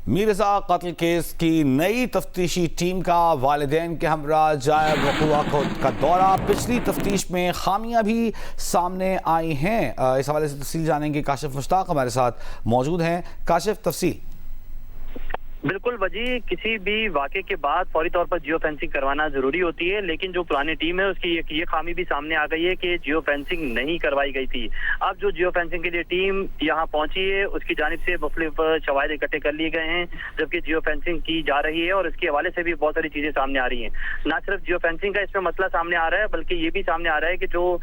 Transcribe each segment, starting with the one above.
میر رضا قتل کیس کی نئی تفتیشی ٹیم کا والدین کے ہمراہ جائے وقوع کا دورہ۔ پچھلی تفتیش میں خامیاں بھی سامنے آئی ہیں۔ اس حوالے سے تفصیل جانیں گے، کاشف مشتاق ہمارے ساتھ موجود ہیں۔ کاشف، تفصیل۔ بالکل وجی، کسی بھی واقعے کے بعد فوری طور پر جیو فینسنگ کروانا ضروری ہوتی ہے، لیکن جو پرانی ٹیم ہے اس کی یہ خامی بھی سامنے آ گئی ہے کہ جیو فینسنگ نہیں کروائی گئی تھی۔ اب جو جیو فینسنگ کے لیے ٹیم یہاں پہنچی ہے اس کی جانب سے مختلف شواہد اکٹھے کر لیے گئے ہیں، جبکہ جیو فینسنگ کی جا رہی ہے اور اس کے حوالے سے بھی بہت ساری چیزیں سامنے آ رہی ہیں۔ نہ صرف جیو فینسنگ کا اس میں مسئلہ سامنے آ رہا ہے، بلکہ یہ بھی سامنے آ رہا ہے کہ جو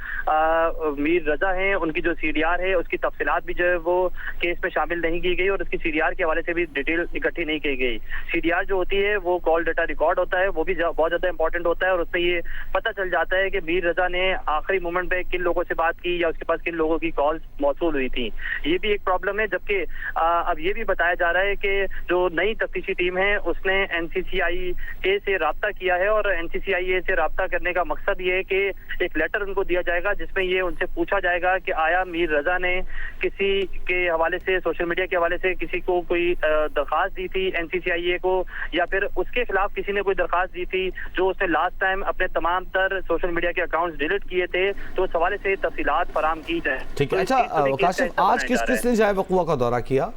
میر رضا ہیں ان کی جو سی ڈی آر ہے اس کی تفصیلات بھی جو ہے وہ کیس میں شامل نہیں کی گئی، اور اس کی سی ڈی آر کے حوالے سے بھی ڈیٹیل اکٹھی نہیں کی گئی۔ سی ڈی آر جو ہوتی ہے وہ کال ڈیٹا ریکارڈ ہوتا ہے، وہ بھی بہت زیادہ امپورٹنٹ ہوتا ہے، اور اس میں یہ پتہ چل جاتا ہے کہ میر رضا نے آخری مومنٹ پہ کن لوگوں سے بات کی یا اس کے پاس کن لوگوں کی کالز موصول ہوئی تھی۔ یہ بھی ایک پرابلم ہے، جبکہ اب یہ بھی بتایا جا رہا ہے کہ جو نئی تفتیشی ٹیم ہے اس نے این سی سی آئی اے سے رابطہ کیا ہے، اور این سی سی آئی اے سے رابطہ کرنے کا مقصد یہ ہے کہ ایک لیٹر ان کو دیا جائے گا جس میں یہ ان سے پوچھا جائے گا کہ آیا میر رضا نے کسی کے حوالے سے، سوشل میڈیا کے حوالے سے کسی کو کوئی درخواست دی تھی این سی سی آئی اے کو، یا پھر اس کے خلاف کسی نے کوئی درخواست دی تھی جو اس نے لاسٹ ٹائم اپنے تمام تر سوشل میڈیا کے اکاؤنٹس ڈیلیٹ کیے تھے، تو اس حوالے سے تفصیلات فراہم کی جائیں۔ ٹھیک ہے، اچھا کاشف، آج کس نے جائے وقوع کا دورہ کیا؟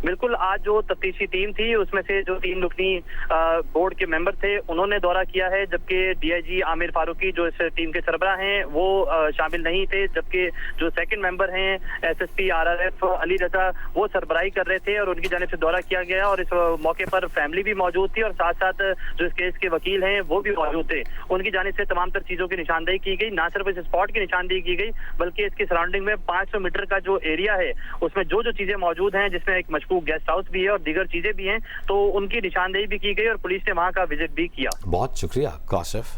بالکل، آج جو تفتیشی ٹیم تھی اس میں سے جو 3 رکنی بورڈ کے ممبر تھے انہوں نے دورہ کیا ہے، جبکہ ڈی آئی جی عامر فاروقی جو اس ٹیم کے سربراہ ہیں وہ شامل نہیں تھے، جبکہ جو سیکنڈ ممبر ہیں S S P R R F Ali Raza وہ سربراہی کر رہے تھے، اور ان کی جانب سے دورہ کیا گیا، اور اس موقع پر فیملی بھی موجود تھی، اور ساتھ ساتھ جو اس کیس کے وکیل ہیں وہ بھی موجود تھے۔ ان کی جانب سے تمام تر چیزوں کی نشاندہی کی گئی، نہ صرف اس اسپاٹ کی نشاندہی کی گئی بلکہ اس کی سراؤنڈنگ میں 500 میٹر کا جو ایریا ہے اس میں جو چیزیں موجود ہیں، جس میں ایک مشکوک گیسٹ ہاؤس بھی ہے اور دیگر چیزیں بھی ہیں، تو ان کی نشاندہی بھی کی گئی اور پولیس نے وہاں کا وزٹ بھی کیا۔ بہت شکریہ کاشف۔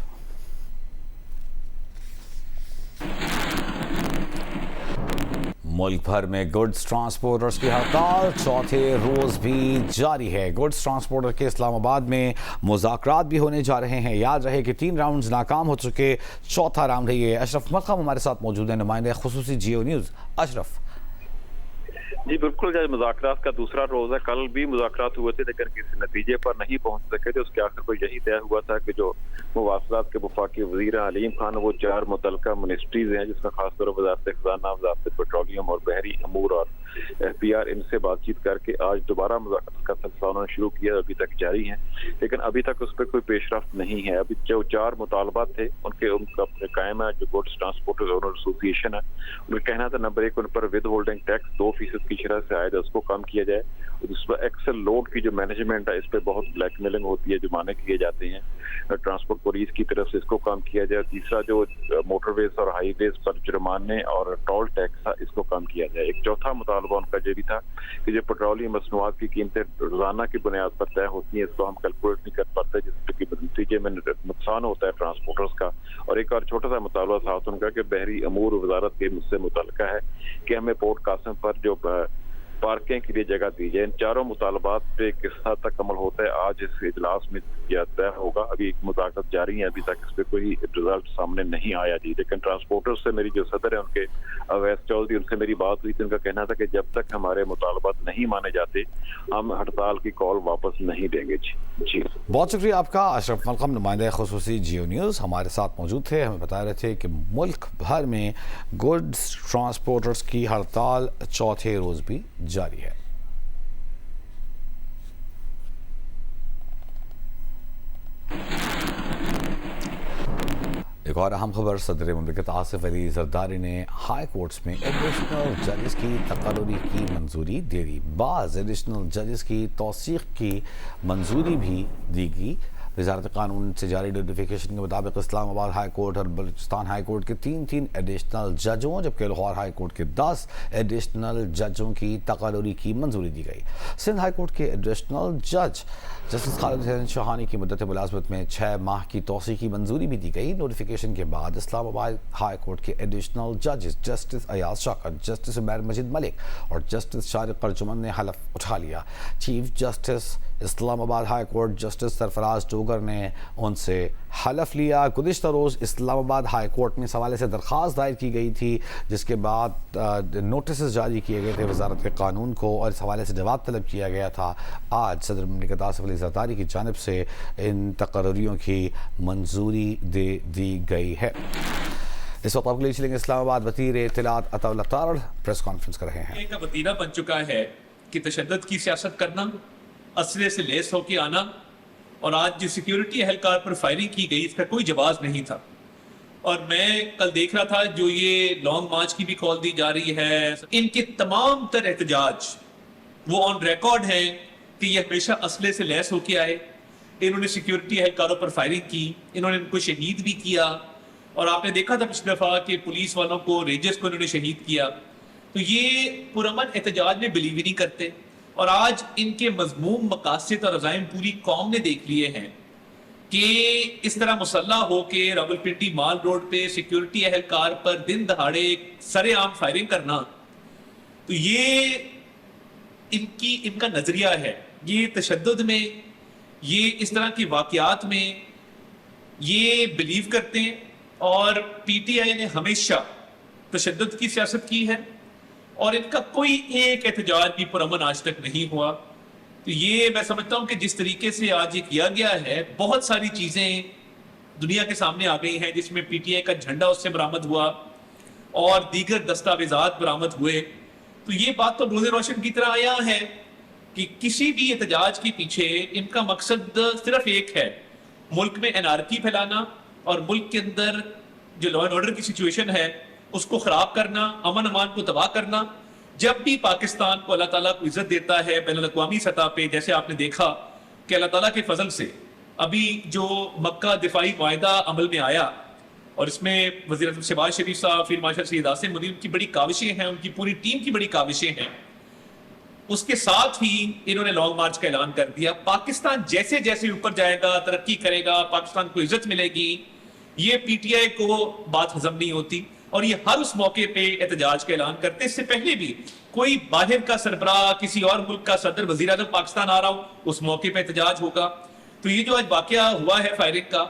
ملک بھر میں گڈز ٹرانسپورٹرز کی ہڑتال چوتھے روز بھی جاری ہے۔ گڈز ٹرانسپورٹر کے اسلام آباد میں مذاکرات بھی ہونے جا رہے ہیں۔ یاد رہے کہ 3 راؤنڈز ناکام ہو چکے، چوتھا راؤنڈ ہے یہ۔ اشرف ملخم ہمارے ساتھ موجود ہیں، نمائندہ خصوصی جیو نیوز۔ اشرف جی بالکل، مذاکرات کا دوسرا روز ہے۔ کل بھی مذاکرات ہوئے تھے لیکن کسی نتیجے پر نہیں پہنچ سکے تھے۔ اس کے آخر کو یہی طے ہوا تھا کہ جو مواصلات کے وفاقی وزیر علیم خان وہ 4 متعلقہ منسٹریز ہیں، جس میں خاص طور پر وزارت خزانہ، وزارت پیٹرولیم اور بحری امور اور ایف پی آر، ان سے بات چیت کر کے آج دوبارہ مذاکرات کا سلسلہ انہوں نے شروع کیا، ابھی تک جاری ہیں، لیکن ابھی تک اس پہ کوئی پیش رفت نہیں ہے۔ ابھی جو 4 مطالبات تھے ان کا اپنے قائم ہے، جو گڈز ٹرانسپورٹر اونر ایسوسی ایشن ہے، ان کا کہنا تھا نمبر 1 ان پر ود ہولڈنگ ٹیکس 2% کی شرح سے عائد ہے، اس کو کم کیا جائے۔ اس پر ایکسل لوڈ کی جو مینجمنٹ ہے اس پہ بہت بلیک میلنگ ہوتی ہے، جرمانے کیے جاتے ہیں ٹرانسپورٹ پولیس کی طرف سے، اس کو کم کیا جائے۔ تیسرا جو موٹر ویز اور ہائی ویز پر جرمانے اور ٹول ٹیکس تھا اس کو کم کیا جائے۔ ایک چوتھا مطالبہ ان کا یہ بھی تھا کہ جو پیٹرولیم مصنوعات کی قیمتیں روزانہ کی بنیاد پر طے ہوتی ہیں اس کو ہم کیلکولیٹ نہیں کر پاتے، جس کے نتیجے میں نقصان ہوتا ہے ٹرانسپورٹرز کا۔ اور ایک اور چھوٹا سا مطالبہ تھا ان کا کہ بحری امور وزارت کے مجھ سے متعلقہ ہے کہ ہمیں پورٹ قاسم پر جو پارکنگ کے لیے جگہ دی جائے۔ ان 4 مطالبات پہ کس حد تک عمل ہوتا ہے آج اس اجلاس میں طے ہوگا۔ ابھی مذاکرات جاری ہیں، ابھی تک اس پہ کوئی رزلٹ سامنے نہیں آیا جی، لیکن ٹرانسپورٹر سے میری جو صدر ہے ان کے اویس چودھری، ان سے میری بات ہوئی تھی، ان کا کہنا تھا کہ جب تک ہمارے مطالبات نہیں مانے جاتے ہم ہڑتال کی کال واپس نہیں دیں گے۔ جی بہت شکریہ آپ کا۔ اشرف ملخم، نمائندہ خصوصی جیو نیوز ہمارے ساتھ موجود تھے، ہمیں بتا رہے تھے کہ ملک بھر میں گڈز ٹرانسپورٹرز کی ہڑتال چوتھے روز بھی جاری ہے۔ ایک اور اہم خبر، صدر مملکت آصف علی زرداری نے ہائی کورٹس میں ایڈیشنل ججز کی تقرری کی منظوری دے دی۔ بعض ایڈیشنل ججز کی توثیق کی منظوری بھی دی گئی۔ وزارت قانون سے جاری نوٹیفیکیشن کے مطابق اسلام آباد ہائی کورٹ اور بلوچستان ہائی کورٹ کے 3 ایڈیشنل ججوں، جبکہ لاہور ہائی کورٹ کے 10 ایڈیشنل ججوں کی تقرری کی منظوری دی گئی۔ سندھ ہائی کورٹ کے ایڈیشنل جج جسٹس خالد حسین شہانی کی مدت ملازمت میں 6 ماہ کی توسیع کی منظوری بھی دی گئی۔ نوٹیفیکیشن کے بعد اسلام آباد ہائی کورٹ کے ایڈیشنل ججز جسٹس ایاز شوکت، جسٹس عمیر مجید ملک اور جسٹس شارق ارجمن نے حلف اٹھا لیا۔ چیف جسٹس اسلام آباد ہائی کورٹ جسٹس سرفراز ٹوگر نے ان سے حلف لیا. گزشتہ روز اسلام آباد ہائی کورٹ میں اس حوالے سے درخواست دائر کی گئی تھی, جس کے بعد نوٹسز جاری کیے گئے تھے وزارت قانون کو اور اس حوالے سے جواب طلب کیا گیا تھا. آج صدر مملکت آصف علی زرداری کی جانب سے ان تقرریوں کی منظوری دے دی گئی ہے. اس وقت آپ کے لیے چلیں گے اسلام آباد. وزیر اطلاعات عطا اللہ تارڑ پریس کانفرنس کر رہے ہیں. کا وتیرہ بن چکا ہے کہ تشدد کی سیاست کرنا, اسلحے سے لیس ہو کے آنا, اور آج جو سیکیورٹی اہلکار پر فائرنگ کی گئی اس کا کوئی جواز نہیں تھا. اور میں کل دیکھ رہا تھا جو یہ لانگ مارچ کی بھی کال دی جا رہی ہے, ان کے تمام تر احتجاج وہ آن ریکارڈ ہیں کہ یہ ہمیشہ اسلحے سے لیس ہو کے آئے. انہوں نے سیکیورٹی اہلکاروں پر فائرنگ کی, انہوں نے ان کو شہید بھی کیا, اور آپ نے دیکھا تھا پچھلی دفعہ کہ پولیس والوں کو, رینجرز کو انہوں نے شہید کیا. تو یہ پرامن احتجاج میں بلیو ہی نہیں کرتے, اور آج ان کے مذموم مقاصد اور عزائم پوری قوم نے دیکھ لیے ہیں کہ اس طرح مسلح ہو کے راولپنڈی مال روڈ پہ سیکیورٹی اہلکار پر دن دہاڑے سرے عام فائرنگ کرنا, تو یہ ان کا نظریہ ہے. یہ تشدد میں, یہ اس طرح کی واقعات میں یہ بلیو کرتے ہیں, اور پی ٹی آئی نے ہمیشہ تشدد کی سیاست کی ہے, اور ان کا کوئی ایک احتجاج بھی پرامن آج تک نہیں ہوا. تو یہ میں سمجھتا ہوں کہ جس طریقے سے آج یہ کیا گیا ہے, بہت ساری چیزیں دنیا کے سامنے آ گئی ہیں جس میں پی ٹی آئی کا جھنڈا اس سے برآمد ہوا اور دیگر دستاویزات برآمد ہوئے. تو یہ بات تو روز روشن کی طرح آیا ہے کہ کسی بھی احتجاج کے پیچھے ان کا مقصد صرف ایک ہے, ملک میں انارکی پھیلانا اور ملک کے اندر جو لا اینڈ آرڈر کی سچویشن ہے اس کو خراب کرنا, امن امان کو تباہ کرنا. جب بھی پاکستان کو اللہ تعالیٰ کو عزت دیتا ہے بین الاقوامی سطح پہ, جیسے آپ نے دیکھا کہ اللہ تعالیٰ کے فضل سے ابھی جو مکہ دفاعی معاہدہ عمل میں آیا, اور اس میں وزیر اعظم شہباز شریف صاحب, فیلڈ مارشل سید عاصم منیر کی بڑی کاوشیں ہیں, ان کی پوری ٹیم کی بڑی کاوشیں ہیں. اس کے ساتھ ہی انہوں نے لانگ مارچ کا اعلان کر دیا. پاکستان جیسے جیسے اوپر جائے گا, ترقی کرے گا, پاکستان کو عزت ملے گی, یہ پی ٹی آئی کو بات ہضم نہیں ہوتی, اور یہ ہر اس موقع پہ احتجاج کا اعلان کرتے. اس سے پہلے بھی کوئی باہر کا سربراہ, کسی اور ملک کا صدر, وزیر اعظم پاکستان آ رہا ہو, اس موقع پہ احتجاج ہوگا. تو یہ جو آج واقعہ ہوا ہے فائرنگ کا,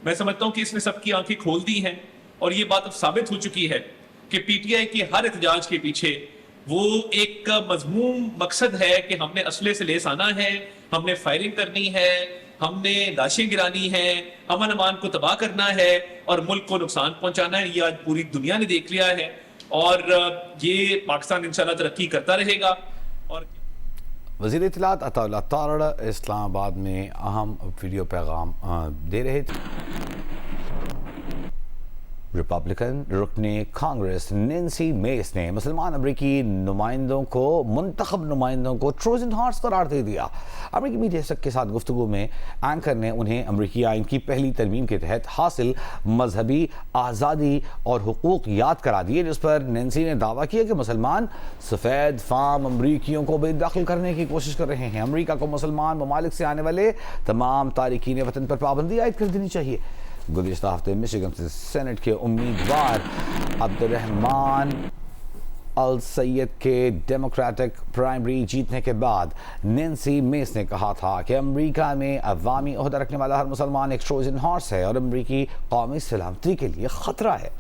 میں سمجھتا ہوں کہ اس نے سب کی آنکھیں کھول دی ہیں, اور یہ بات اب ثابت ہو چکی ہے کہ پی ٹی آئی کے ہر احتجاج کے پیچھے وہ ایک مضموم مقصد ہے کہ ہم نے اسلحے سے لیس آنا ہے, ہم نے فائرنگ کرنی ہے, ہم نے لاشیں گرانی ہیں, امن امان کو تباہ کرنا ہے, اور ملک کو نقصان پہنچانا ہے. یہ آج پوری دنیا نے دیکھ لیا ہے, اور یہ پاکستان انشاءاللہ ترقی کرتا رہے گا. اور وزیر اطلاعات عطا اللہ تارڑ اسلام آباد میں اہم ویڈیو پیغام دے رہے تھے. ریپبلکن رکن کانگریس نینسی میس نے مسلمان امریکی نمائندوں کو, منتخب نمائندوں کو ٹروجن ہارس قرار دے دیا. امریکی میڈیا کے ساتھ گفتگو میں اینکر نے انہیں امریکی آئین کی پہلی ترمیم کے تحت حاصل مذہبی آزادی اور حقوق یاد کرا دیے, جس پر نینسی نے دعویٰ کیا کہ مسلمان سفید فام امریکیوں کو بے دخل کرنے کی کوشش کر رہے ہیں. امریکہ کو مسلمان ممالک سے آنے والے تمام تارکین وطن پر پابندی عائد کر دینی چاہیے. گزشتہ ہفتے مشیگن سے سینٹ کے امیدوار عبدالرحمان السید کے ڈیموکریٹک پرائمری جیتنے کے بعد نینسی میس نے کہا تھا کہ امریکہ میں عوامی عہدہ رکھنے والا ہر مسلمان ایک ٹروجن ہارس ہے اور امریکی قومی سلامتی کے لیے خطرہ ہے.